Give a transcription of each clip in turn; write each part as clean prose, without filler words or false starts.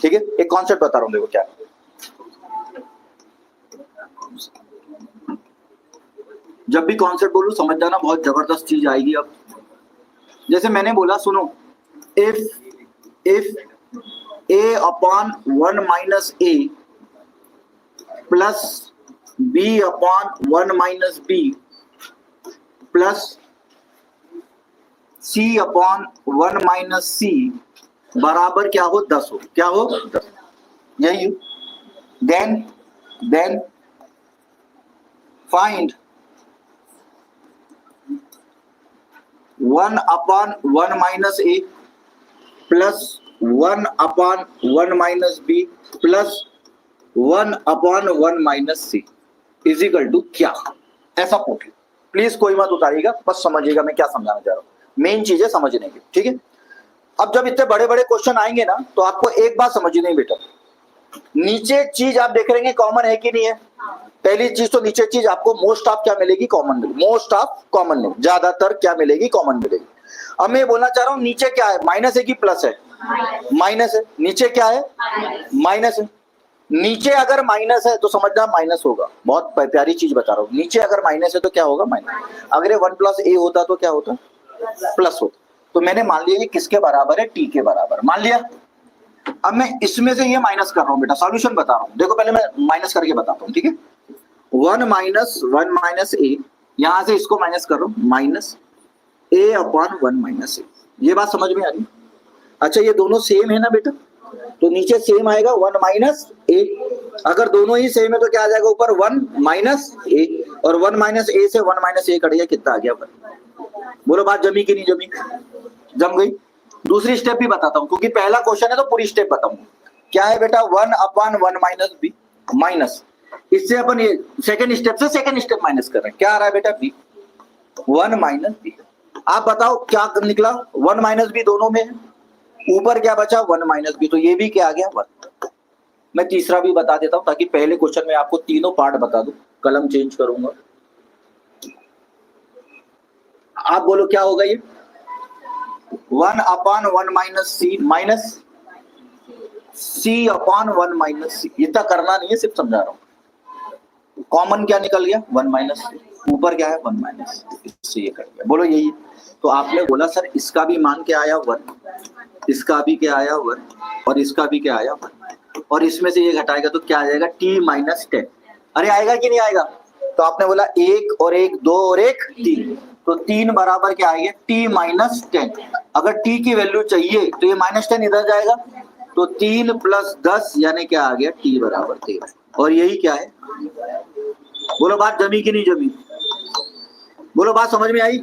ठीक है, एक कॉन्सेप्ट बता रहा हूं, देखो क्या है। जब भी कॉन्सेप्ट बोलूं समझ जाना, बहुत जबरदस्त चीज आएगी। अब जैसे मैंने बोला, सुनो, if a upon 1 minus a plus b upon 1 minus b plus c upon 1 minus c बराबर क्या हो, 10 हो, क्या हो, 10, यही हो। Then find 1 upon 1 minus a plus 1 upon 1 minus b plus 1 upon 1 minus c equal to क्या, ऐसा पूछ लो। प्लीज कोई मत उतारिएगा, बस समझिएगा मैं क्या समझाना चाह रहा हूं, मेन चीजें समझने की, ठीक है। अब जब इतने बड़े बड़े क्वेश्चन आएंगे ना, तो आपको एक बात समझनी है बेटा, नीचे चीज आप देख रहे हैं कॉमन है कि नहीं है। पहली चीज तो नीचे चीज आपको मोस्ट ऑफ क्या मिलेगी, कॉमन मिलेगी, मोस्ट ऑफ कॉमन नहीं, ज्यादातर क्या मिलेगी, कॉमन मिलेगी। अब मैं बोलना चाह रहा हूं नीचे क्या है, माइनस है कि प्लस है, माइनस है। नीचे क्या है, माइनस है। नीचे अगर माइनस है तो समझना माइनस होगा, बहुत प्यारी चीज बता रहा हूं, नीचे अगर माइनस है तो क्या होगा, माइनस। अगर ये 1 प्लस ए होता तो क्या होता, प्लस होता। तो मैंने मान लिया ये किसके बराबर है, टी के बराबर, मान लिया। अब मैं इसमें से ये माइनस कर रहा हूं बेटा, सॉल्यूशन बता रहा हूं, देखो पहले मैं माइनस करके बताता हूं, ठीक है। 1 माइनस ए, यहां से इसको माइनस कर रहा हूं, माइनस ए अपॉन 1 माइनस ए। ये बात समझ में आ रही। अच्छा ये दोनों सेम है ना बेटा, तो नीचे सेम आएगा 1 माइनस ए। अगर दोनों ही सेम है तो क्या आ जाएगा ऊपर, 1 माइनस ए, और 1 माइनस ए से 1 माइनस ए कट गया, कितना आ गया ऊपर। बोलो बात जमी कि नहीं जमी, जम गई। दूसरी स्टेप भी बताता हूं, क्योंकि पहला क्वेश्चन है तो पूरी स्टेप बताऊंगा। क्या है बेटा, 1 अपॉन 1 माइनस बी, माइनस, इससे अपन ये सेकंड स्टेप से सेकंड स्टेप माइनस कर रहे हैं, क्या आ रहा है बेटा, बी, 1 माइनस बी। आप बताओ क्या निकला, 1 माइनस बी दोनों में है, ऊपर क्या बचा, 1 माइनस बी, तो ये भी क्या आ गया, 1। मैं तीसरा भी बता देता हूं ताकि पहले क्वेश्चन में आपको तीनों पार्ट बता दूं, कलम चेंज करूंगा। आप बोलो क्या होगा ये, 1 अपॉन 1 माइनस सी माइनस सी अपॉन 1 माइनस सी। इतना करना नहीं है, सिर्फ समझा रहा हूं। कॉमन क्या निकल गया, 1 माइनस, ऊपर क्या है, 1 माइनस, इससे ये कट गया। बोलो यही। तो आपने बोला सर इसका भी मान क्या आया, 1, इसका भी क्या आया, 1, और इसका भी क्या आया, 1, और इसमें से ये घटाएगा तो क्या आ जाएगा, t माइनस 10। अरे आएगा कि नहीं आएगा। तो आपने बोला 1 और 1 2 और 1 3, तो 3 बराबर क्या आएगा, t माइनस 10। अगर t की वैल्यू चाहिए तो ये माइनस 10 इधर जाएगा, तो 3 प्लस 10 यानी क्या आ गया, t बराबर 13। और यही क्या है, बोलो बात जमी कि नहीं जमी, बोलो बात समझ में आई।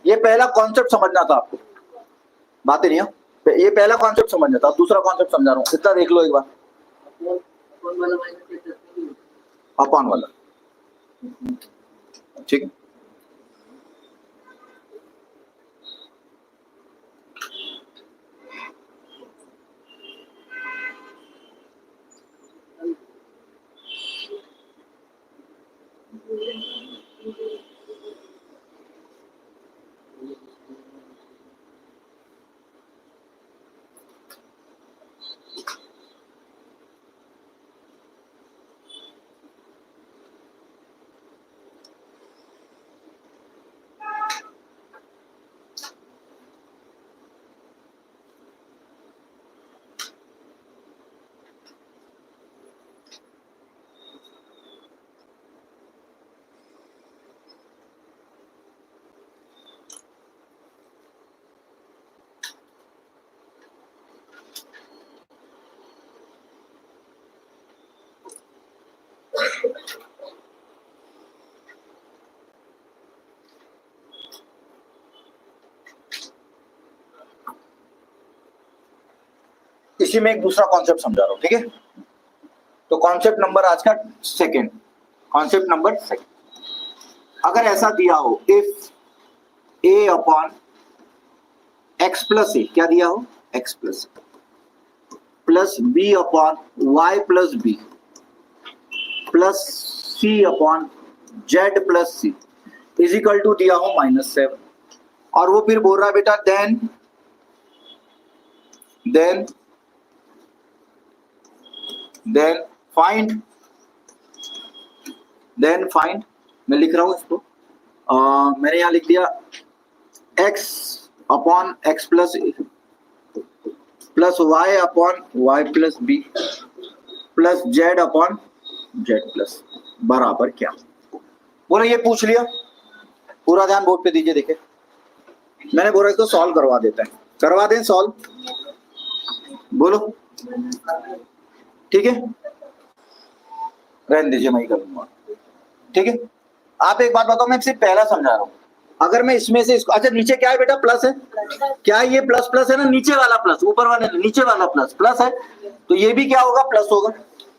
ये पहला कॉन्सेप्ट समझना था आपको, बातें नहीं हो, ये पहला कॉन्सेप्ट समझना था। दूसरा कॉन्सेप्ट समझा रहा हूँ, इतना देख लो एक बार, अपॉन वाला, ठीक है। इसी में एक दूसरा कॉन्सेप्ट समझा रहा हूं, ठीक है। तो कॉन्सेप्ट नंबर आज का सेकंड, कॉन्सेप्ट नंबर सेकंड, अगर ऐसा दिया हो, if a upon x plus a, क्या दिया हो, x plus plus b upon y plus b plus c upon z plus c is equal to दिया हो -7, और वो फिर बोल रहा है बेटा देन देन फाइंड मैं लिख रहा हूं इसको, मैंने यहां लिख दिया x upon x plus a plus y upon y plus b plus z upon z plus बराबर क्या। बोलो ये पूछ लिया, पूरा ध्यान बोर्ड पे दीजिए। देखे मैंने बोला इसको सॉल्व करवा देते हैं, करवा दें सॉल्व, बोलो ठीक है, रहने दीजिए मैं ही करूंगा, ठीक है। आप एक बात बताओ, मैं सिर्फ पहला समझा रहा हूं, अगर मैं इसमें से इसको, अच्छा नीचे क्या है बेटा, प्लस है, क्या ये प्लस प्लस है ना, नीचे वाला प्लस, ऊपर वाले नीचे वाला प्लस प्लस है, तो ये भी क्या होगा, प्लस होगा।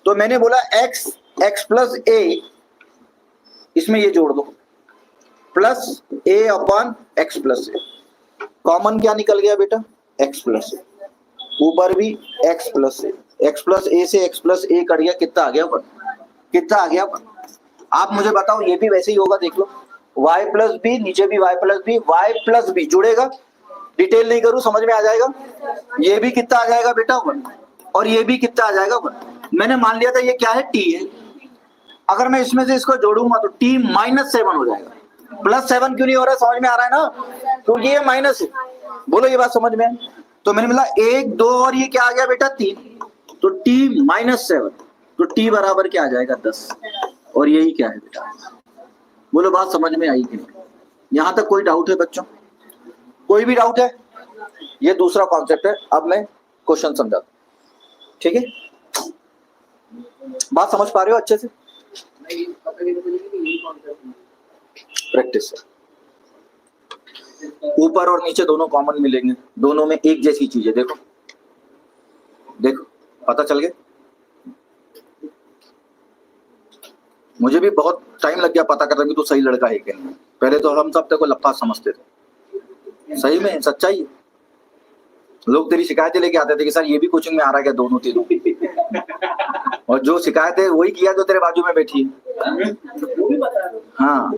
तो मैंने बोला x प्लस a, इसमें ये जोड़ दो, plus a upon x plus A, common क्या निकल गया बेटा, x प्लस ए, ऊपर भी x प्लस ए, एक्स प्लस ए से x प्लस ए कट गया, कितना आ गया 1, कितना आ गया 1। आप मुझे बताओ, ये भी वैसे ही होगा, देख लो, y प्लस बी, नीचे भी y plus b, y plus b जुड़ेगा, डिटेल नहीं करूं, समझ में आ जाएगा। ये भी कितना आ जाएगा बेटा 1, और ये भी कितना आ जाएगा 1। मैंने मान लिया था ये क्या है, t है, अगर मैं इसमें से इसको जोड़ूंगा तो t -7 हो जाएगा। +7 क्यों नहीं हो रहा है, समझ में आ रहा है ना, क्योंकि ये माइनस है। बोलो ये बात समझ में है। तो मैंने मिला 1 2 और ये क्या आ गया बेटा 3, तो t -7, तो t बराबर क्या आ जाएगा 10, और यही क्या है बेटा। बोलो बात समझ में आई कि नहीं, यहां तक कोई डाउट है बच्चों, कोई भी डाउट है। ये दूसरा कॉन्सेप्ट है, अब मैं क्वेश्चन समझाता हूं, ठीक है, बात समझ पा रहे हो अच्छे से, प्रैक्टिस है। ऊपर और नीचे दोनों कॉमन मिलेंगे, दोनों में एक जैसी चीज है, देखो देखो पता चल गया। मुझे भी बहुत टाइम लग गया पता करने में, तो सही लड़का है कि नहीं। पहले तो हम सब को लफा समझते थे, सही में सच्चाई है। लोग तेरी शिकायतें लेके आते थे कि सर ये भी कोचिंग में आ रहा है क्या, दोनों तीनों, और जो शिकायत है वही किया जो तेरे बाजू में बैठी है। हाँ,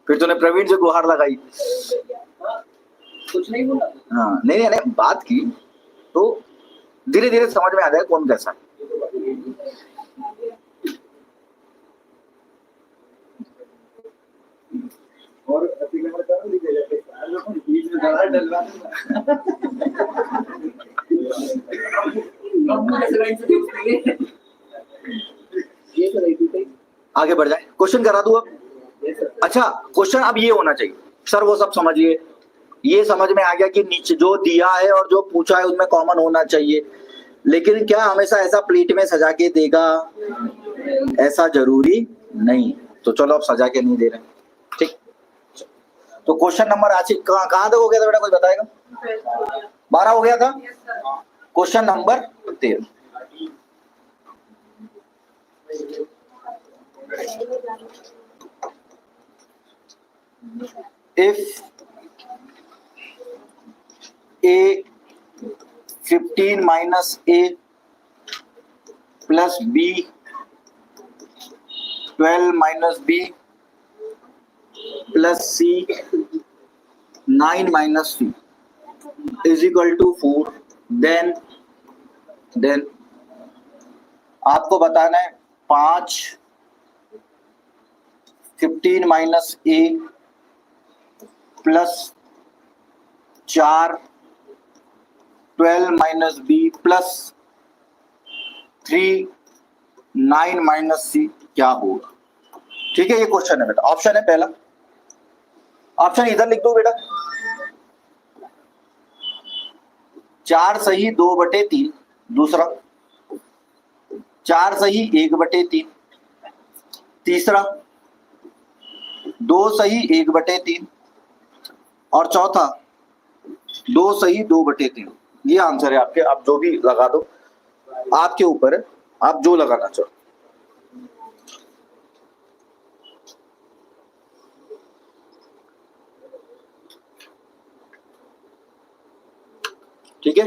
फिर तूने प्रवीण से गुहार लगाई, कुछ नहीं बोला। हाँ नहीं बात की, तो धीरे धीरे समझ में आ जाए कौन कैसा है। और आगे बढ़ जाए, क्वेश्चन करा दूं अब। अच्छा क्वेश्चन अब ये होना चाहिए, सर वो सब समझिए, ये समझ में आ गया कि नीचे जो दिया है और जो पूछा है उनमें कॉमन होना चाहिए, लेकिन क्या हमेशा ऐसा प्लेट में सजा के देगा, ऐसा जरूरी नहीं। तो चलो अब सजा के नहीं दे रहे, ठीक। तो क्वेश्चन नंबर आज कहाँ तक हो गया था बेटा, कोई बताएगा। 12 हो गया था, question number 13। if a 15 minus a plus b 12 minus b plus c 9 minus c is equal to 4, then आपको बताना है 5 15 minus a plus 4 12 minus b plus 3 9 minus c क्या होगा। ठीक है, ये क्वेश्चन है बेटा। ऑप्शन है पहला, ऑप्शन इधर लिख दो बेटा, 4 सही 2/3, दूसरा 4 सही 1/3, तीसरा 2 सही 1/3, और चौथा 2 सही 2/3। ये आंसर है आपके, आप जो भी लगा दो, आपके ऊपर है, आप जो लगाना चाहो। ठीक है,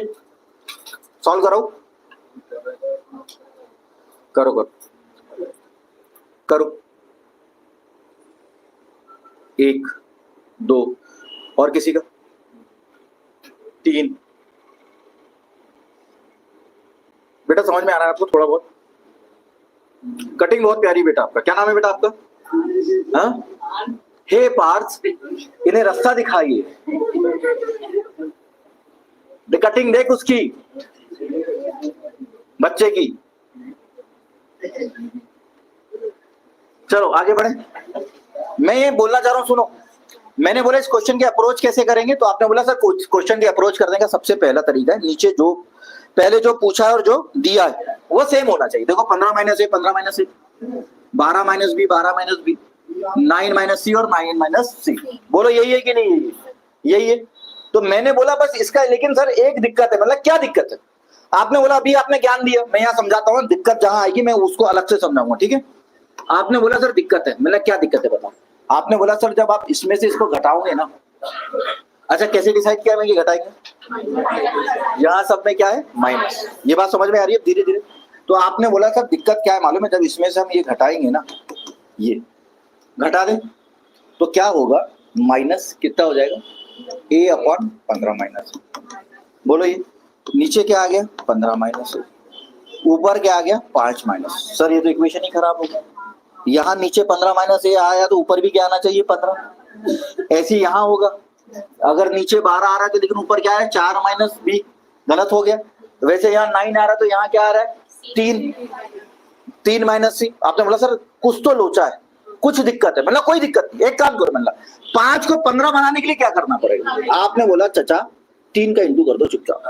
सॉल्व करो करो करो करो। 1 2 और किसी का 3 बेटा समझ में आ रहा है आपको थोड़ा बहुत? कटिंग बहुत प्यारी बेटा आपका, क्या नाम है बेटा आपका? हाँ, हे पार्थ, इन्हें रास्ता दिखाइए। कटिंग देख उसकी, बच्चे की। चलो आगे बढ़े। मैं ये बोलना चाह रहा हूं, सुनो। मैंने बोला इस क्वेश्चन की अप्रोच कैसे करेंगे, तो आपने बोला सर क्वेश्चन की अप्रोच करने का सबसे पहला तरीका है नीचे जो पहले जो पूछा है और जो दिया है वो सेम होना चाहिए। देखो 15 minus a 15 minus a, 12 minus b 12 minus b, 9 minus c और 9 माइनस सी। बोलो यही है कि नहीं? यही है। तो मैंने बोला बस इसका, लेकिन सर एक दिक्कत है। मतलब क्या दिक्कत है? आपने बोला अभी आपने ज्ञान दिया, मैं यहाँ समझाता हूँ, दिक्कत जहां आएगी मैं उसको अलग से समझाऊंगा, ठीक है? आपने बोला सर दिक्कत है, मतलब क्या दिक्कत है बताओ? आपने बोला सर जब आप इसमें से इसको घटाओगे ना, अच्छा कैसे डिसाइड किया मैं कि घटाएंगे? यहाँ सब में क्या है? माइनस। ये बात समझ में आ रही है धीरे धीरे? तो आपने बोला सर दिक्कत क्या है मालूम है? जब इसमें से हम ये घटाएंगे ना, ये घटा दें तो क्या होगा? माइनस कितना हो जाएगा? ए अपॉन 15 माइनस। बोलो ये नीचे क्या आ गया? 15 माइनस। ऊपर क्या आ गया? 5 माइनस। सर ये तो इक्वेशन ही खराब हो गया। यहाँ नीचे 15 माइनस ए आया तो ऊपर भी क्या आना चाहिए? 15। ऐसे यहाँ होगा, अगर नीचे 12 आ रहा है तो लेकिन ऊपर क्या है? 4 माइनस बी। गलत हो गया। वैसे यहाँ 9 आ रहा है तो यहाँ क्या आ रहा है? 3 माइनस सी। आपने बोला सर कुछ तो लोचा है, कुछ दिक्कत है। मतलब कोई दिक्कत नहीं, एक काम करो, मतलब 5 को 15 बनाने के लिए क्या करना पड़ेगा? आपने बोला चचा 3 का इंटू कर दो चुपचाप।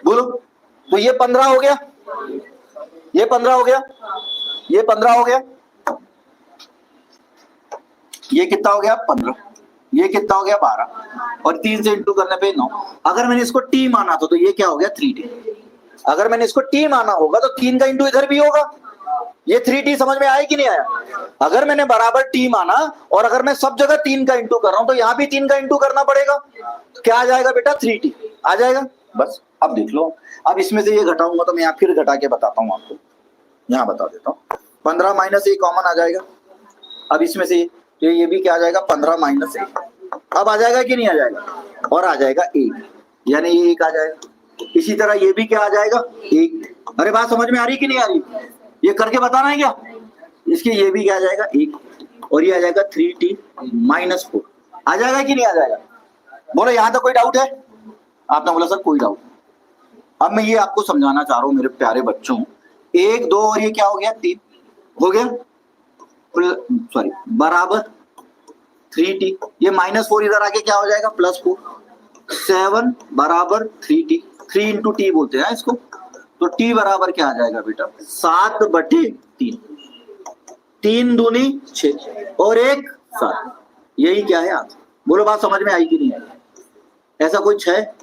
बोलो तो ये 15 हो गया, ये 15 हो गया, ये 15 हो गया, ये कितना हो गया? 15। ये कितना हो गया? 12। और 3 से इंटू करने पे 9। अगर मैंने इसको टी माना तो ये क्या हो गया? 3t। अगर मैंने इसको टी माना होगा तो 3 का इंटू इधर भी होगा। ये 3t समझ में आया कि नहीं आया? अगर मैंने बराबर टी माना और अगर मैं सब जगह 3 का इंटू कर रहा हूं तो यहां भी 3 का इंटू करना पड़ेगा। क्या आ जाएगा बेटा? 3t आ जाएगा। बस अब देख लो, अब इसमें से ये घटाऊंगा तो मैं यहाँ फिर घटा के बताता हूँ आपको। यहाँ बता देता हूँ, 15 माइनस ए कॉमन आ जाएगा। अब इसमें से तो ये भी क्या आ जाएगा? 15 माइनस ए। अब आ जाएगा कि नहीं आ जाएगा? और आ जाएगा 1, यानी ये 1 आ जाएगा। इसी तरह ये भी क्या आ जाएगा? 1। अरे बात समझ में आ रही कि नहीं आ रही? ये करके बताना है क्या? इसके ये भी क्या आ जाएगा? 1। और ये आ जाएगा 3t माइनस 4। आ जाएगा कि नहीं आ जाएगा? बोलो यहाँ तक कोई डाउट है? आपने बोला सर कोई डाउट। अब मैं ये आपको समझाना चाह रहा हूँ मेरे प्यारे बच्चों, 1 2 और ये क्या हो गया? 3 हो गया, सॉरी बराबर 3t। ये -4 इधर आके क्या हो जाएगा? +4। 7 बराबर 3t। 3 इंटू टी बोलते हैं इसको। तो t बराबर क्या आ जाएगा बेटा? 7/3। 3 दूनी 6 और 1 7। यही क्या है आंसर? बोलो बात समझ में आई कि नहीं आई? ऐसा कुछ है?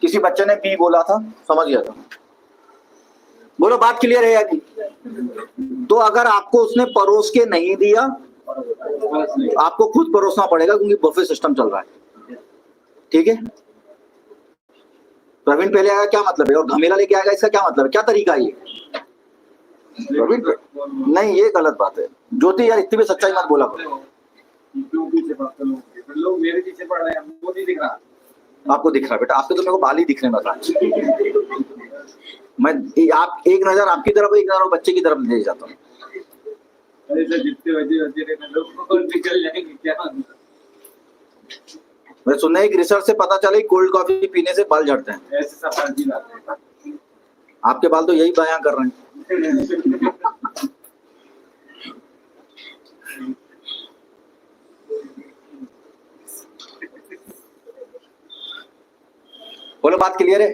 किसी बच्चे ने बी बोला था, समझ गया था। बोलो बात क्लियर है या नहीं? तो अगर आपको उसने परोस के नहीं दिया, आपको खुद परोसना पड़ेगा क्योंकि बफे सिस्टम चल रहा है, ठीक है? प्रवीण पहले आएगा क्या मतलब है, और घमेला लेके आएगा इसका क्या मतलब है? क्या तरीका है ये? प्रवीण नहीं, ये गलत बात है। ज्योति यार इतनी भी सच्चाई मत बोला करो। लोग मेरे पीछे पड़ रहे हैं, वो नहीं दिख रहा। आपको दिख रहा है बेटा, आपको तो मेरे को बाल ही दिखने लगा। मैं आप एक नजर आपकी तरफ, एक नजर बच्चे की तरफ ले जाता हूँ। मैं सुनने एक रिसर्च से पता चला कोल्ड कॉफी पीने से बाल झड़ते हैं। ऐसे सब आपके बाल तो यही बयां कर रहे हैं। बोलो बात क्लियर है?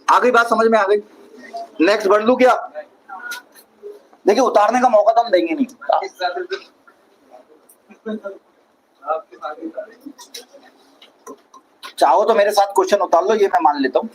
आ गई बात समझ में? आ गई। नेक्स्ट बढ़ लू क्या? देखिए उतारने का मौका तो हम देंगे नहीं। चाहो तो मेरे साथ क्वेश्चन उतार लो, ये मैं मान लेता हूँ।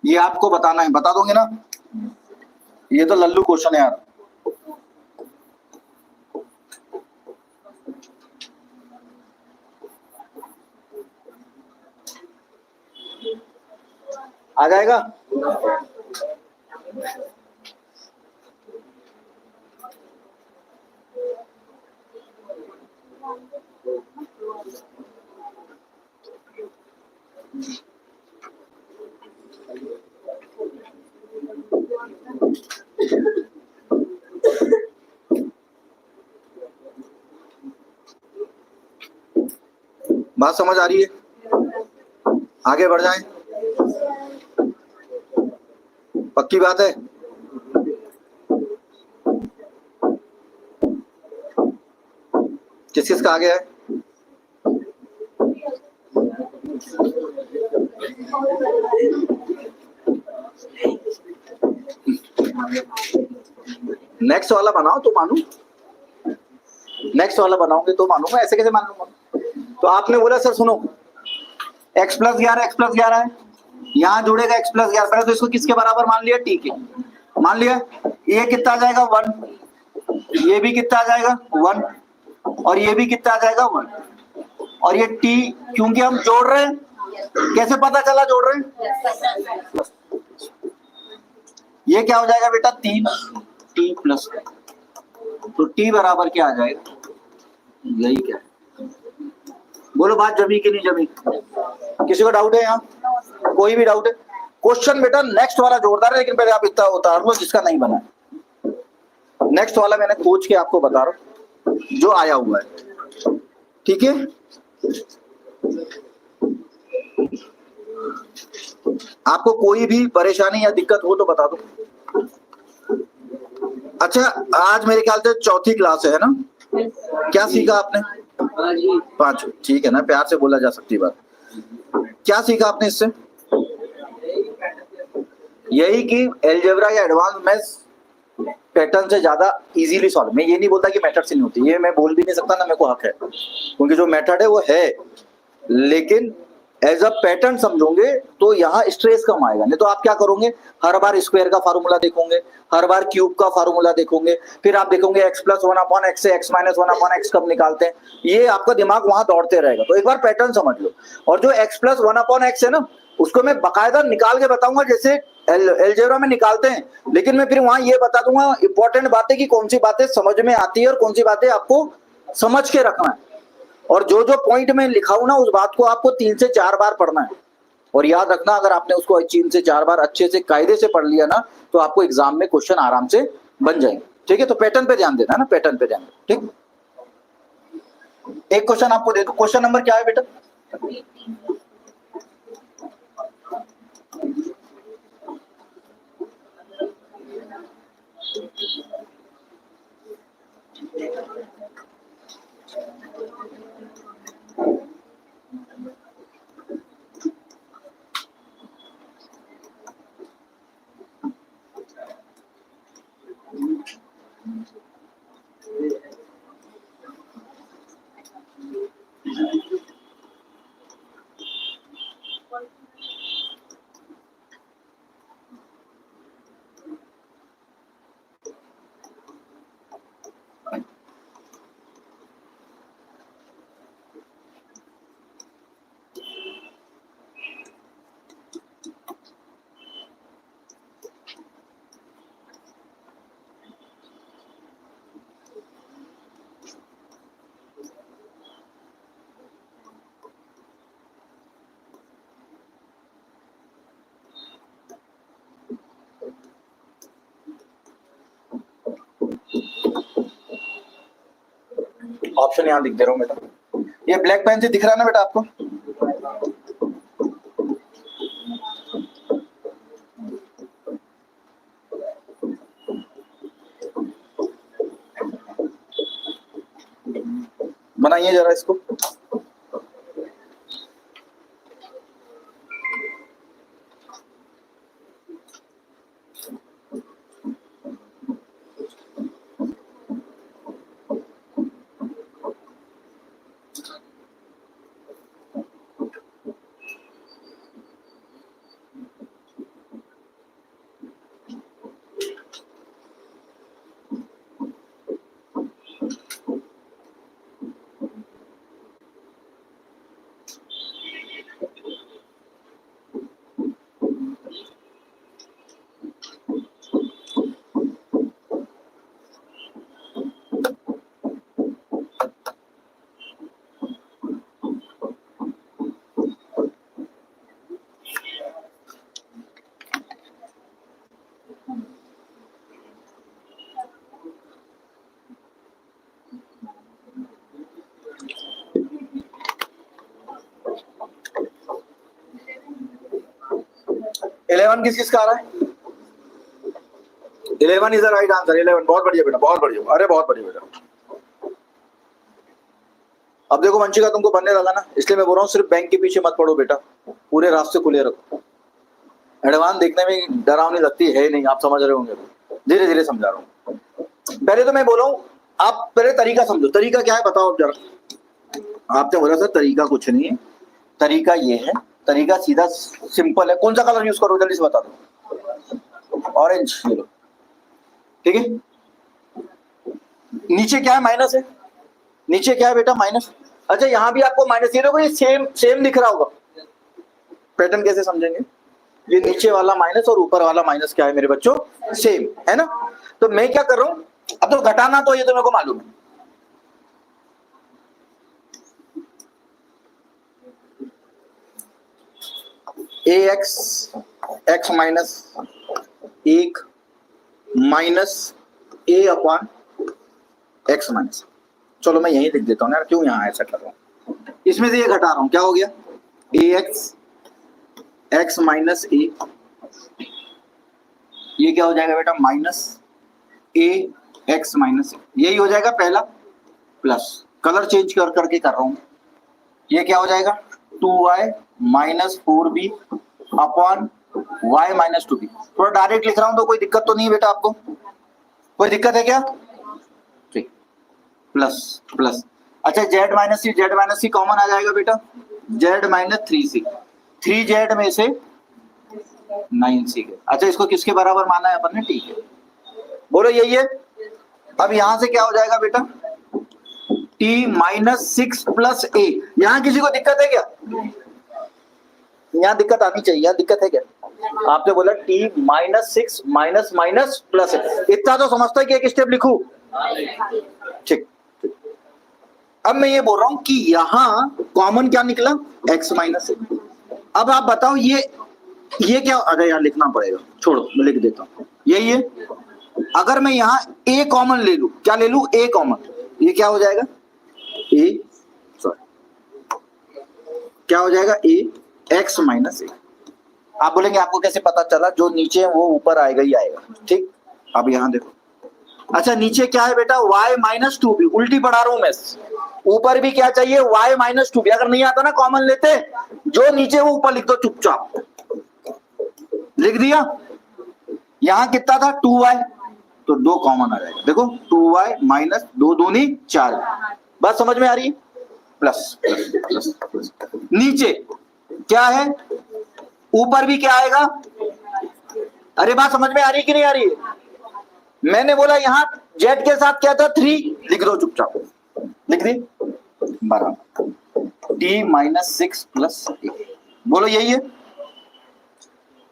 ये आपको बताना है, बता दोगे ना? ये तो लल्लू क्वेश्चन है यार। आ जाएगा? बात समझ आ रही है? आगे बढ़ जाएं? पक्की बात है? किस किस का आगे है? नेक्स्ट वाला बनाओ तो मानू, नेक्स्ट वाला बनाओगे तो मानूंगा, ऐसे कैसे मान लूंगा? तो आपने बोला सर सुनो, x प्लस 11 है, यहाँ जुड़ेगा x प्लस 11, पहले तो इसको किसके बराबर मान लिया? t के। मान लिया, ये कितना आ जाएगा? 1, ये भी कितना आ जाएगा? 1, और ये भी कितना आ जाएगा? 1, और ये t क्योंकि हम जोड़ रहे हैं, कैसे पता चला जोड़ रहे हैं? ये क्या हो जाएगा बेटा? 3 t प्लस, तो t बराबर क्या आ जाएगा? यही क्या है? बोलो बात जमी कि नहीं जमी? किसी को डाउट है यहाँ? कोई भी डाउट है? क्वेश्चन बेटा नेक्स्ट वाला जोरदार है, लेकिन पहले आप इतना उतार लो जिसका नहीं बना है। नेक्स्ट वाला मैंने खोज के आपको बता रहा हूं जो आया हुआ है, ठीक है? आपको कोई भी परेशानी या दिक्कत हो तो बता दो। अच्छा, आज मेरे ख्याल से चौथी क्लास है ना? क्या सीखा आपने? 5, ठीक है ना, प्यार से बोला जा सकती बात। क्या सीखा आपने इससे? यही कि एलजेब्रा या एडवांस मैथ्स पैटर्न से ज्यादा इजीली सॉल्व। मैं ये नहीं बोलता कि मेथड से नहीं होती, ये मैं बोल भी नहीं सकता ना, मेरे को हक है, क्योंकि जो मेथड है वो है, लेकिन एज अ पैटर्न समझोगे तो यहाँ स्ट्रेस कम आएगा। नहीं तो आप क्या करोगे, हर बार स्क्वायर का फार्मूला देखोगे, हर बार क्यूब का फार्मूला देखोगे, फिर आप देखोगे x प्लस 1/x से x माइनस 1/x कब निकालते हैं, ये आपका दिमाग वहां दौड़ते रहेगा। तो एक बार पैटर्न समझ लो, और जो x प्लस 1/x है ना, उसको मैं बकायदा निकाल के बताऊंगा जैसे एलजेब्रा में निकालते हैं, लेकिन मैं फिर वहां ये बता दूंगा इंपॉर्टेंट बातें कि कौन सी बातें समझ में आती है और कौन सी बातें आपको समझ के रखना है। और जो जो पॉइंट में लिखा हूं ना, उस बात को आपको 3 से 4 बार पढ़ना है, और याद रखना अगर आपने उसको 3 से 4 बार अच्छे से कायदे से पढ़ लिया ना, तो आपको एग्जाम में क्वेश्चन आराम से बन जाएंगे। ठीक है? तो पैटर्न पे ध्यान देना है ना, पैटर्न पे ध्यान। ठीक, एक क्वेश्चन आपको दे दो, क्वेश्चन नंबर क्या है बेटा? ऑप्शन यहाँ लिख दे रहा हूं बेटा। ये ब्लैक पेन से दिख रहा है ना बेटा आपको? बनाइए जरा इसको। इलेवन किस किस का आ रहा है? 11 इज द राइट आंसर। 11, बहुत बढ़िया बेटा, बहुत बढ़िया, अरे बहुत बढ़िया बेटा। अब देखो वंशिका, तुमको बनने लगा ना, इसलिए मैं बोल रहा हूँ सिर्फ बैंक के पीछे मत पड़ो बेटा, पूरे रास्ते खुले रखो। एडवांस देखने में डरावनी लगती है नहीं, आप समझ रहे होंगे, धीरे धीरे समझा रहा हूँ। पहले तो मैं बोला हूँ, आप पहले तरीका समझो। तरीका क्या है बताओ आप जरा। आपने बोला सर तरीका कुछ नहीं है, तरीका ये है, तरीका सीधा सिंपल है। कौन सा कलर यूज करो जल्दी से बता दो। ऑरेंज, ये लो, ठीक है। नीचे क्या है? माइनस है। नीचे क्या है बेटा? माइनस। अच्छा यहाँ भी आपको माइनस, ये देखो ये सेम सेम दिख रहा होगा। पैटर्न कैसे समझेंगे? ये नीचे वाला माइनस और ऊपर वाला माइनस क्या है मेरे बच्चों? सेम है ना। तो मैं क्या कर रहा हूं, अब तो घटाना तो ये तो मेरे को मालूम है। ए एक्स माइनस 1 माइनस ए अपॉन एक्स माइनस। चलो मैं यही लिख देता हूँ यार, क्यों यहाँ ऐसा कर रहा हूँ। इसमें से ये घटा रहा हूँ, क्या हो गया? ए एक्स माइनस ए, ये क्या हो जाएगा बेटा? माइनस ए एक्स माइनस, यही हो जाएगा पहला, प्लस कलर चेंज कर करके कर रहा हूं। ये क्या हो जाएगा? 2y minus 4b upon y minus 2b। थोड़ा डायरेक्ट लिख रहा हूं तो कोई दिक्कत तो नहीं है बेटा आपको? कोई दिक्कत है क्या? ठीक, प्लस प्लस। अच्छा जेड माइनस सी कॉमन आ जाएगा बेटा, जेड माइनस 3c, 3z में से 9c। अच्छा इसको किसके बराबर माना है अपन ने? ठीक है, बोलो यही है। अब यहां से क्या हो जाएगा बेटा? t माइनस 6 प्लस ए। यहां किसी को दिक्कत है क्या? यहां दिक्कत आनी चाहिए, यहां दिक्कत है क्या? आपने बोला t minus 6 minus minus plus a, इतना तो समझता है कि एक स्टेप लिखूं। ठीक, अब मैं ये बोल रहा हूं कि यहां कॉमन क्या निकला? x माइनस ए। अब आप बताओ ये क्या? अरे यार लिखना पड़ेगा, छोड़ो मैं लिख देता हूं, यही है। अगर मैं यहाँ a कॉमन ले लूं, क्या ले लूं? a कॉमन, ये क्या हो जाएगा? a, सॉरी, क्या हो जाएगा? a x माइनस ए। आप बोलेंगे आपको कैसे पता चला? जो नीचे है वो ऊपर आएगा ही आएगा, ठीक। अब यहाँ देखो, अच्छा नीचे क्या है बेटा? y माइनस 2b, उल्टी पढ़ा रहा हूं मैं। ऊपर भी क्या चाहिए? y minus 2b। अगर नहीं आता ना कॉमन लेते, जो नीचे वो ऊपर लिख दो चुपचाप। लिख दिया। यहां कितना था? 2y, तो 2 कॉमन आ जाएगा। देखो 2y माइनस 2 दूनी 4, बात समझ में आ रही है? Plus plus plus plus. नीचे क्या है? ऊपर भी क्या आएगा? अरे बात समझ में आ रही है कि नहीं आ रही है? मैंने बोला यहां z के साथ क्या था? 3, लिख दो चुपचाप, लिख दी बराबर t माइनस 6 प्लस ए। बोलो यही है।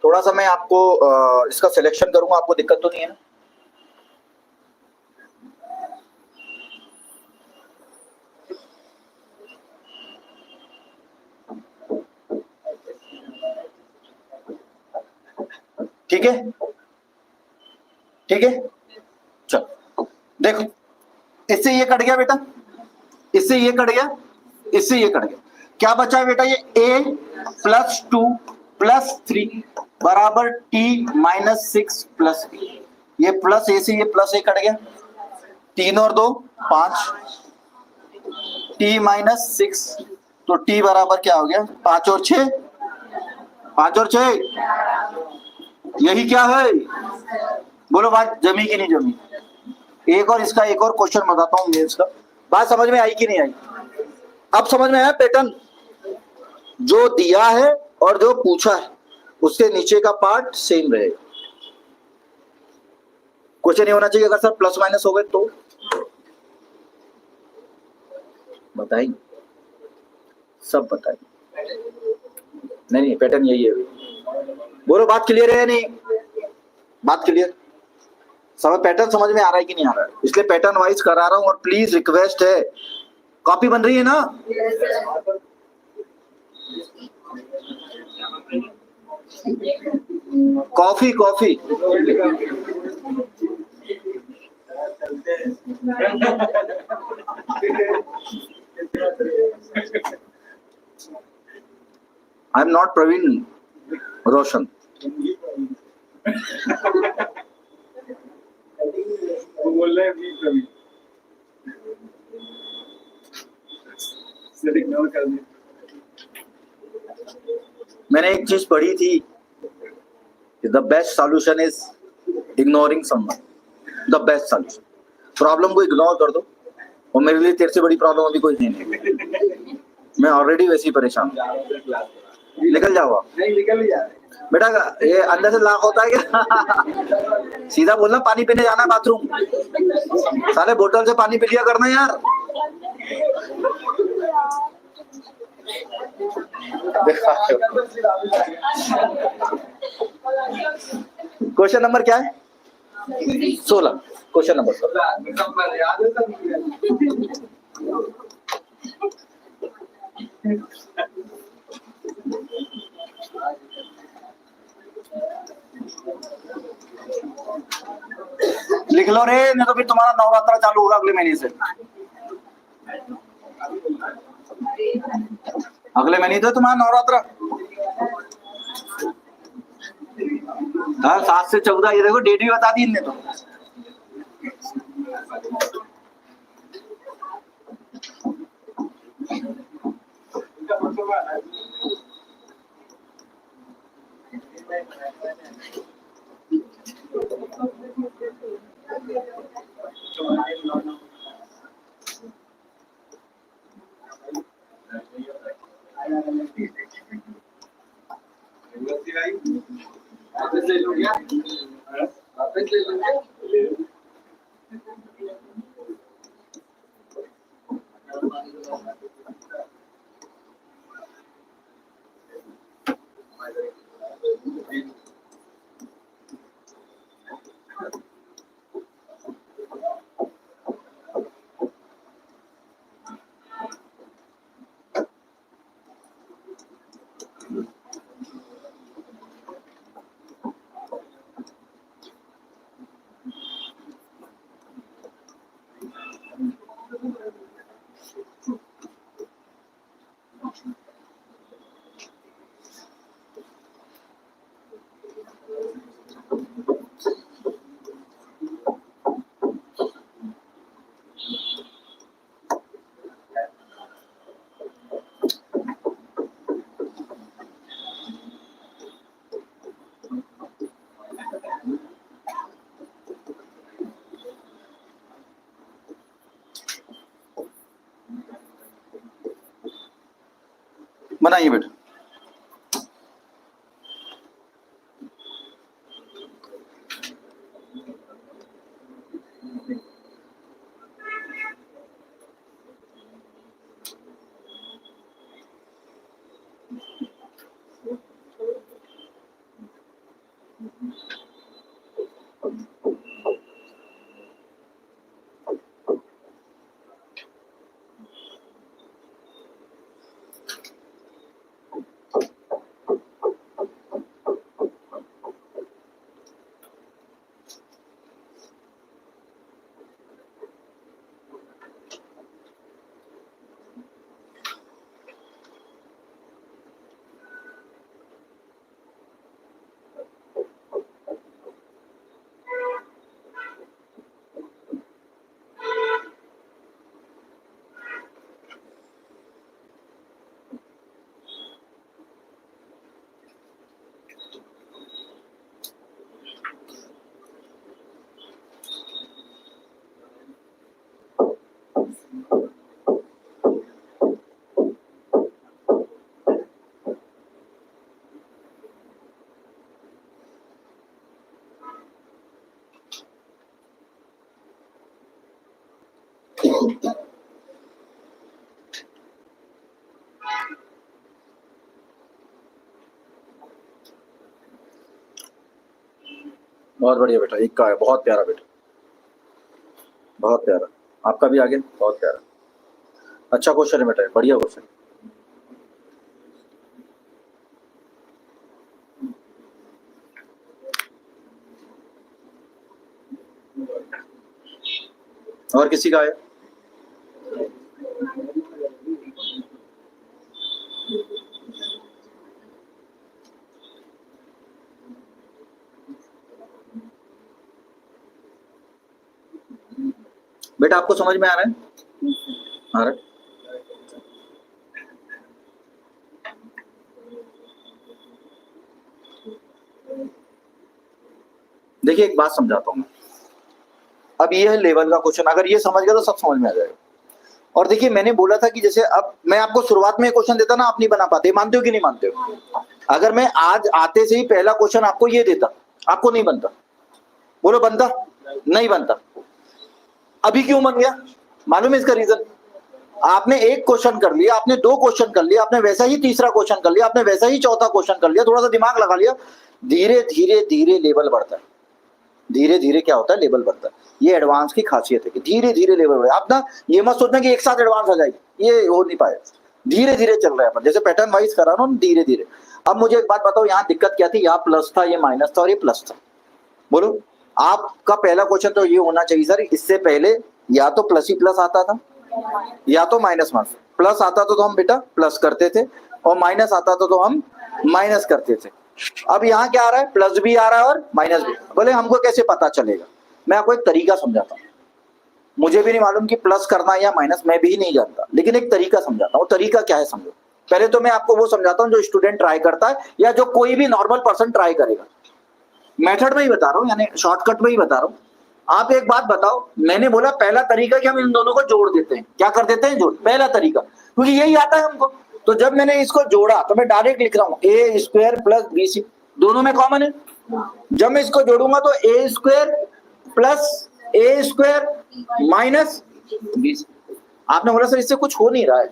थोड़ा सा मैं आपको इसका सिलेक्शन करूंगा, आपको दिक्कत तो नहीं है ना? ठीक है, ठीक है। चलो देखो, इससे ये कट गया बेटा, इससे ये कट गया, इससे ये कट गया। क्या बचा है बेटा? ये a प्लस 2 प्लस 3 बराबर t माइनस 6 प्लस a। ये प्लस a से ये प्लस a कट गया, 3 और 2 5, t माइनस 6, तो t बराबर क्या हो गया? 5 और 6, 5 और 6, यही क्या है? बोलो बात जमी कि नहीं जमी? एक और इसका एक और क्वेश्चन बताता हूँ मेंस का, बात समझ में आई कि नहीं आई? अब समझ में आया पैटर्न? जो दिया है और जो पूछा है उसके नीचे का पार्ट सेम रहेगा। क्वेश्चन ये होना चाहिए अगर सर प्लस माइनस हो गए तो बताइए, सब बताइए। नहीं पैटर्न यही है। बोलो बात क्लियर है या नहीं? बात क्लियर? समझ पैटर्न समझ में आ रहा है कि नहीं आ रहा है? इसलिए पैटर्न वाइज करा रहा हूं और प्लीज रिक्वेस्ट है, कॉपी बन रही है ना? Coffee coffee I am not Praveen Roshan. बोल रहे हैं भी प्रवीण सर, इग्नोर कर दे। मैंने एक चीज पढ़ी थी, the best solution is ignoring someone. The best solution, problem को इग्नोर कर दो, और मेरे लिए तेरे से बड़ी प्रॉब्लम अभी कोई नहीं है। मैं ऑलरेडी वैसे ही परेशान हूं। निकल जाओ आप। नहीं निकल ही जा रहे। बेटा ये अंदर से लाख होता है क्या? सीधा बोलना पानी पीने जाना है बाथरूम, साले बोतल से पानी पी लिया करना यार। क्वेश्चन नंबर क्या है? 16। क्वेश्चन नंबर 16 याद है सब। लिख लो रे, नहीं तो फिर तुम्हारा नवरात्रा चालू होगा अगले महीने से। अगले महीने तो तुम्हारा नवरात्रा। हाँ 7 से 14, ये देखो डेट भी बता दी इनने तो। वापस ले लो क्या? वापस ले लो क्या? बनाइए बेटा। बहुत बढ़िया बेटा, एक का है, बहुत प्यारा बेटा, बहुत प्यारा। आपका भी आ गया, बहुत प्यारा। अच्छा क्वेश्चन है बेटा, बढ़िया क्वेश्चन। और किसी का है? बेटा आपको समझ में आ रहा है? आ रहा है? देखिए एक बात समझाता हूँ मैं। अब ये है लेवल का क्वेश्चन, अगर ये समझ गया तो सब समझ में आ जाएगा। और देखिए मैंने बोला था कि जैसे अब मैं आपको शुरुआत में क्वेश्चन देता ना, आप नहीं बना पाते, मानते हो कि नहीं मानते हो? अगर मैं आज आते से ही पहला क्वेश्चन आपको ये देता, आपको नहीं बनता? बोलो बनता? नहीं बनता। अभी क्यों बन गया? मालूम है इसका रीजन? आपने एक क्वेश्चन कर लिया, आपने दो क्वेश्चन कर लिया, आपने वैसा ही तीसरा क्वेश्चन कर लिया, आपने वैसा ही चौथा क्वेश्चन कर लिया, थोड़ा सा दिमाग लगा लिया, धीरे धीरे धीरे लेवल बढ़ता है। धीरे धीरे क्या होता है? लेवल बढ़ता है। ये एडवांस की खासियत है कि धीरे धीरे लेवल बढ़े। आप ना ये मत सोचना कि एक साथ एडवांस आ जाएगी, ये हो नहीं पाएगा। धीरे धीरे चल रहा है अपन, जैसे पैटर्न वाइज करा ना, धीरे धीरे। अब मुझे एक बात बताओ, यहाँ दिक्कत क्या थी? यहाँ प्लस था, ये माइनस था और ये प्लस था। बोलो, आपका पहला क्वेश्चन तो ये होना चाहिए सर, इससे पहले या तो प्लस ही प्लस आता था या तो माइनस माइनस। प्लस आता था तो हम बेटा प्लस करते थे, और माइनस आता था तो हम माइनस करते थे। अब यहाँ क्या आ रहा है? प्लस भी आ रहा है और माइनस भी। बोले हमको कैसे पता चलेगा? मैं आपको एक तरीका समझाता हूँ। मुझे भी नहीं मालूम कि प्लस करना या माइनस, मैं भी नहीं जानता, लेकिन एक तरीका समझाता हूँ। तरीका क्या है समझो। पहले तो मैं आपको वो समझाता हूँ जो स्टूडेंट ट्राई करता है या जो कोई भी नॉर्मल पर्सन ट्राई करेगा। मेथड में ही बता रहा हूँ, यानी शॉर्टकट में ही बता रहा हूँ। आप एक बात बताओ, मैंने बोला पहला तरीका कि हम इन दोनों को जोड़ देते हैं। क्या कर देते हैं? जोड़। पहला तरीका, क्योंकि यही आता है हमको। तो जब मैंने इसको जोड़ा तो मैं डायरेक्ट लिख रहा हूँ ए स्क्वायर प्लस बी सी, दोनों में कॉमन है। जब मैं इसको जोड़ूंगा तो ए स्क्वायर प्लस ए स्क्वायर माइनस बी सी। आपने बोला सर इससे कुछ हो नहीं रहा है,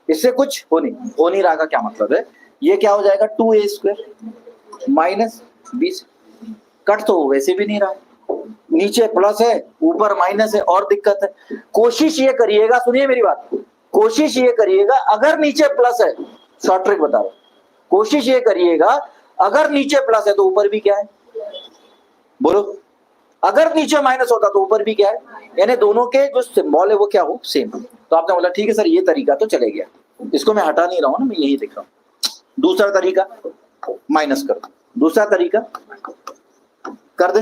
इससे कुछ हो नहीं रहा का क्या मतलब है? ये क्या हो जाएगा? 2a square minus b c. Cut तो वैसे भी नहीं रहा है, नीचे प्लस है ऊपर माइनस है, और दिक्कत है। कोशिश ये करिएगा, सुनिए मेरी बात, कोशिश ये करिएगा अगर नीचे प्लस है, शॉर्ट ट्रिक बता रहा हूं, कोशिश ये करिएगा अगर नीचे प्लस है तो ऊपर भी क्या है? बोलो, अगर नीचे माइनस होता तो ऊपर भी क्या है? यानी दोनों के जो सिंबल है वो क्या हो? सेम। तो आपने बोला ठीक है सर ये तरीका तो चले गया, इसको मैं हटा नहीं रहा हूं ना, मैं यही दिख रहा हूं। दूसरा तरीका माइनस कर दो, दूसरा तरीका कर दे।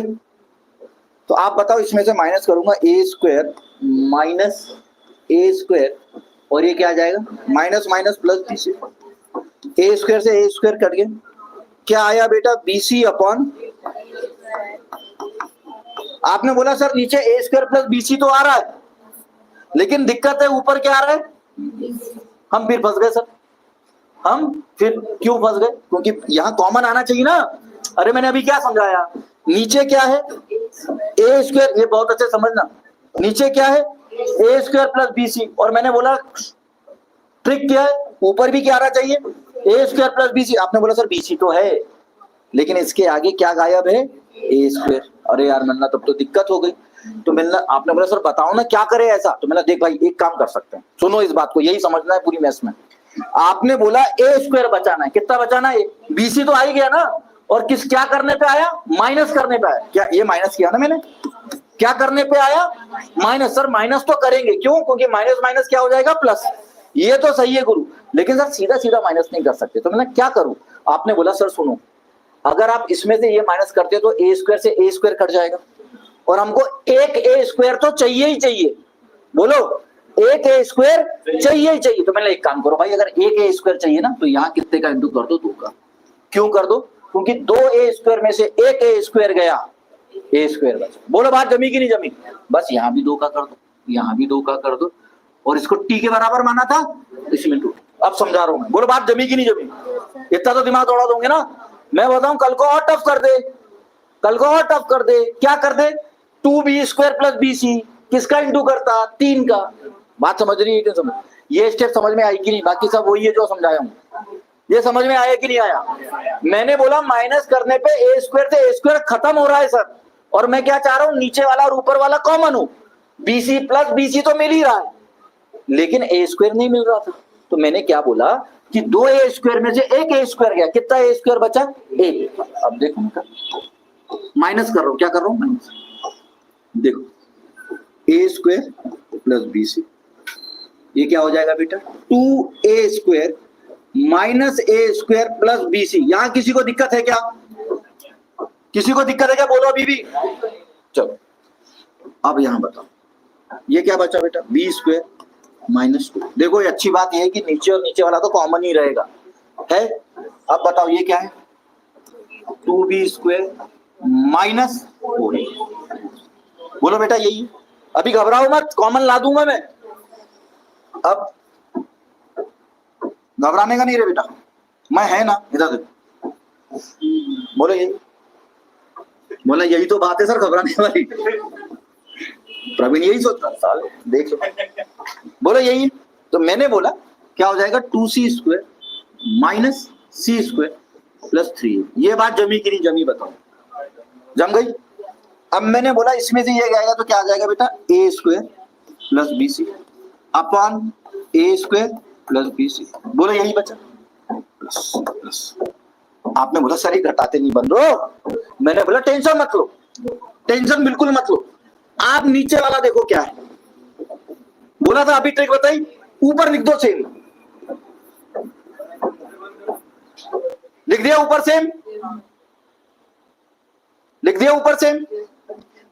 तो आप बताओ, इसमें से माइनस करूंगा a square minus a square, और ये क्या आ जाएगा? Minus minus plus b c. A square से ए स्क्वायर कट गया, क्या आया बेटा? B c upon. आपने बोला सर नीचे a square plus b c तो आ रहा है, लेकिन दिक्कत है ऊपर क्या आ रहा है? हम फिर फंस गए सर। हम फिर क्यों फंस गए? क्योंकि यहाँ कॉमन आना चाहिए ना। अरे मैंने अभी क्या समझाया? नीचे क्या है? ए स्क्वायर, ये बहुत अच्छे समझना, नीचे क्या है? ए स्क्वायर प्लस बी सी, और मैंने बोला ट्रिक क्या है? ऊपर भी क्या आना चाहिए? ए स्क्वायर प्लस बी सी। आपने बोला सर बी सी तो है, लेकिन इसके आगे क्या गायब है? ए स्क्वायर। अरे यार मिलना, तब तो दिक्कत हो गई। तो मिलना, आपने बोला सर बताओ ना क्या करे ऐसा, तो मैंने देख भाई एक काम कर सकते हैं, सुनो इस बात को, यही समझना है पूरी मैथ्स में। आपने बोला ए स्क्वायर बचाना है, कितना बचाना है? बी सी तो आ ही गया ना, और किस क्या करने पे आया? माइनस करने पे आया। क्या ये माइनस किया ना मैंने? क्या करने पे आया? माइनस। सर माइनस तो करेंगे, क्यों? क्योंकि माइनस माइनस क्या हो जाएगा? प्लस। ये तो सही है गुरु, लेकिन सर सीधा सीधा माइनस नहीं कर सकते, तो मैंने क्या करूं? आपने बोला सर सुनो, अगर आप इसमें से ये माइनस करते हो तो ए स्क्वायर से ए स्क्वायर कट जाएगा, और हमको एक ए स्क्वायर तो चाहिए ही चाहिए। बोलो, एक ए स्क्वायर चाहिए ही चाहिए। तो मैंने एक काम करो भाई, अगर एक ए स्क्वायर चाहिए ना, तो यहाँ कितने का इंटू कर दो? 2 का। क्यों कर दो? क्योंकि 2 ए स्क्वायर में से एक ए स्क्वायर गया, ए स्क्वायर बचा। बोलो बात जमी कि नहीं जमी? बस यहाँ भी 2 का कर दो, यहाँ भी 2 का कर दो, और इसको टी के बराबर माना था, इसमें 2। अब समझा रहा हूं मैं, बोलो बात जमी कि नहीं जमी? इतना तो दिमाग दौड़ा दोगे ना। मैं बताऊं कल को और टफ कर दे, कल को और टफ कर दे। क्या कर दे? 2b square plus b c, किसका इंटू करता? 3 का। बात समझ रही है कि समझ? ये स्टेप समझ में आई कि नहीं? बाकी सब वही है जो समझाया हूं। ये समझ में आया कि नहीं आया? मैंने बोला माइनस करने पे ए स्क्वायर से ए स्क्वायर खत्म हो रहा है सर, और मैं क्या चाह रहा हूं, नीचे वाला और ऊपर वाला कॉमन हो। बीसी प्लस बीसी तो मिल ही रहा है, लेकिन ए स्क्वायर नहीं मिल रहा था। तो मैंने क्या बोला कि दो ए स्क्वायर में से एक ए स्क्वायर गया, कितना ए स्क्वायर बचा? एक। अब देखो माइनस कर रहा हूं, क्या कर रहा हूं, माइनस। देखो ए स्क्वायर प्लस बी सी, ये क्या हो जाएगा बेटा? 2a square minus a square plus b सी। यहां किसी को दिक्कत है क्या? किसी को दिक्कत है क्या? बोलो अभी भी। चलो अब यहां बताओ, ये क्या बचा बेटा? B square minus 2। देखो ये अच्छी बात यह है कि नीचे और नीचे वाला तो कॉमन ही रहेगा है। अब बताओ ये क्या है? 2b square minus 4। बोलो बेटा यही। अभी घबराओ मत, कॉमन ला दूंगा मैं। अब घबराने का नहीं रे बेटा, मैं है ना, इधर देखो। बोलो यही। बोला यही तो बात है सर, घबराने वाली। प्रवीण यही सोचता साल, देख लो। बोलो यही। तो मैंने बोला क्या हो जाएगा? 2c स्क्वायर माइनस सी स्क्वायर प्लस 3। ये बात जमी कि नहीं जमी बताओ? जम गई। अब मैंने बोला इसमें से ये आएगा तो क्या आ जाएगा बेटा? A square plus b c upon a square plus b c. बोलो यही बचा, प्लस प्लस। आपने बोला सर ये घटाते नहीं बन रहे। मैंने बोला टेंशन मत लो, टेंशन बिल्कुल मत लो। आप नीचे वाला देखो क्या है, बोला था अभी ट्रिक बताई, ऊपर लिख दो सेम। लिख दिया ऊपर सेम, लिख दिया ऊपर सेम।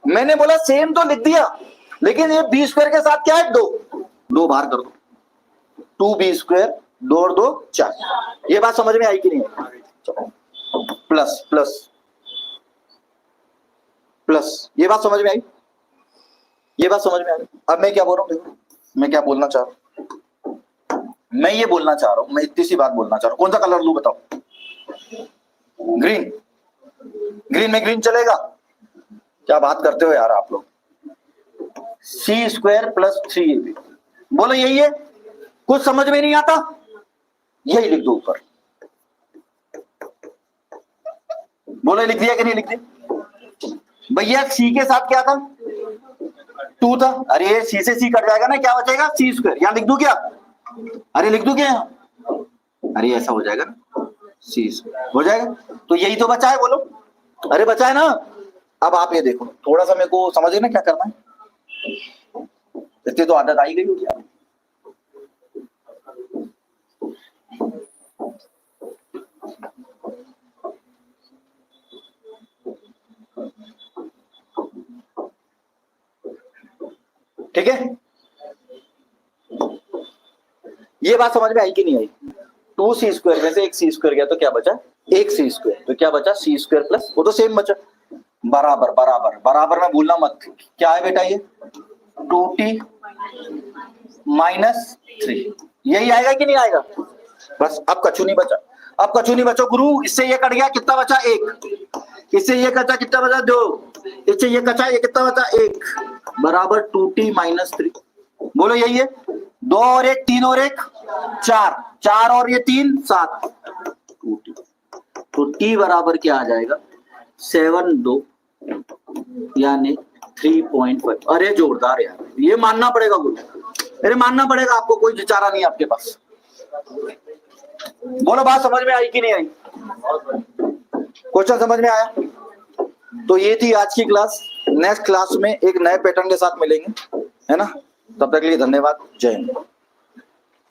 मैंने बोला सेम तो लिख दिया, लेकिन ये बी स्क्वायर के साथ क्या है? दो बाहर कर दो। 2b स्क्वायर 2 और 2 4। ये बात समझ में आई कि नहीं? प्लस प्लस प्लस, ये बात समझ में आई? ये बात समझ में आई? अब मैं क्या बोल रहा हूँ, देखो मैं क्या बोलना चाह रहा हूं। मैं ये बोलना चाह रहा हूं, मैं इतनी सी बात बोलना चाह रहा हूं। कौन सा कलर लूं बताओ? ग्रीन। ग्रीन में ग्रीन चलेगा? क्या बात करते हो यार आप लोग। सी स्क्वायर प्लस 3ab। बोलो यही है। कुछ समझ में नहीं आता? यही लिख दो ऊपर। बोलो लिख दिया कि नहीं लिख दिया? भैया सी के साथ क्या था? 2 था। अरे सी से सी कट जाएगा ना, क्या बचेगा? सी स्क्वायर। यहां लिख दूं क्या? अरे लिख दूं क्या यहां? अरे ऐसा हो जाएगा ना, सी स्क्वायर हो जाएगा। तो यही तो बचा है, बोलो। अरे बचा है ना। अब आप ये देखो, थोड़ा सा मेरे को समझिए ना क्या करना है। इतनी तो आदत आई गई होगी आप। ठीक है, ये बात समझ में आई कि नहीं आई? 2c स्क्वायर में से एक सी स्क्वायर गया तो क्या बचा? एक सी स्क्वायर। तो क्या बचा? सी स्क्वायर प्लस, वो तो सेम बचा। बराबर बराबर बराबर में भूलना मत। क्या है बेटा ये? 2t minus 3। यही आएगा कि नहीं आएगा? बस अब कछु नहीं बचा। अब कछु नहीं बचा गुरु। इससे ये कट गया, कितना बचा? 1। इससे ये कचा, कितना बचा? 2। इससे ये कचा, ये कितना बचा? 1 बराबर 2t माइनस 3। बोलो यही है। 2 और 1 3 और 1 4, 4 और ये 3 7, 2t। तो t बराबर क्या आ जाएगा? 7 2 यानी 3.5। अरे जोरदार यार, ये मानना पड़ेगा गुरु। अरे मानना पड़ेगा आपको, कोई विचारा नहीं आपके पास। बोलो बात समझ में आई कि नहीं आई? क्वेश्चन समझ में आया? तो ये थी आज की क्लास। नेक्स्ट क्लास में एक नए पैटर्न के साथ मिलेंगे, है ना? तब तक के लिए धन्यवाद। जय हिंद।